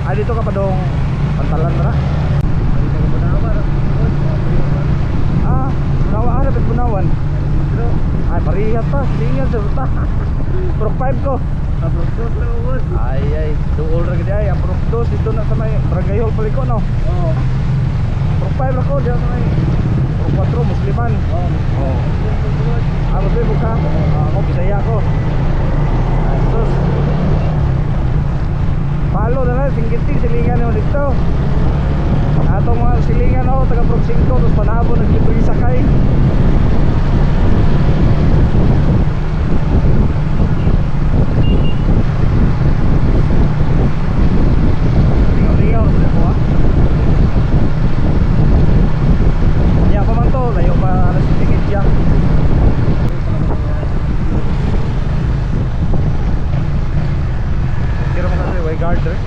Ay, dito ka pa dong Pantalan ba na? Ah, Bunawan, dapat Bunawan. Ay, parihas pa, silingan sa buta. Prok 5 ko. Ay, dool ra gid ay, ang Prok 2 dito na sa may Barangay Hall Paliko no. Oo. Prok 5 ra ko diyan sa may Prok 4 Musliman. Oo. Ah, mabe buka. Ako Bisaya ko. Ay, sus. Palo na lang, singgiting silingan mo dito. Atong mga silingan ako, taga Prok 5, tapos panabo naglibre sakay. Lingaw-lingaw na po ha. Iya pa man to, layo pa alas tingit siya. Kira mo kasi, way guard eh.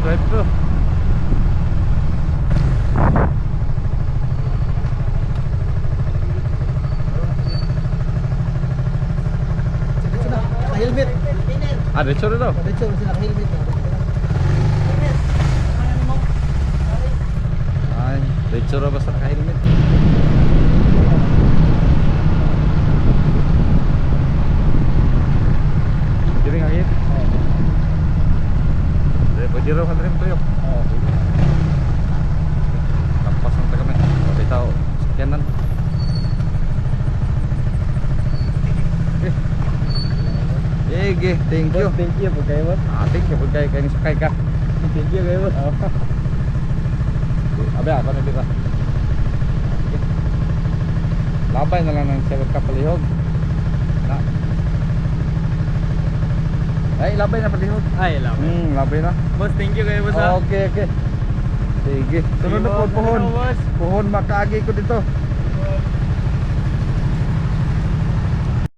Drive thru. Helmet. Diretso na daw. Diretso sila helmet. Ay, diretso na basta naka-helmet. Diri nga git. Pwede raw ka na rin tuyo. Oo. Lampas lang ta kami. Pwede tao sakyanan. Sige, thank you. Thank you po kayo, boss. Thank you. Pagkaya kayo sakay ka. Thank you kayo, boss. Abi, ako na dito. Labay na lang ng Sewer Kapalihog. Na. Ay, labay na palihog. Ay, labay. Labay na. Boss, thank you kayo, boss. Okay, okay. Sige. Sunod na po, puhon. Puhon, makaagi ko dito.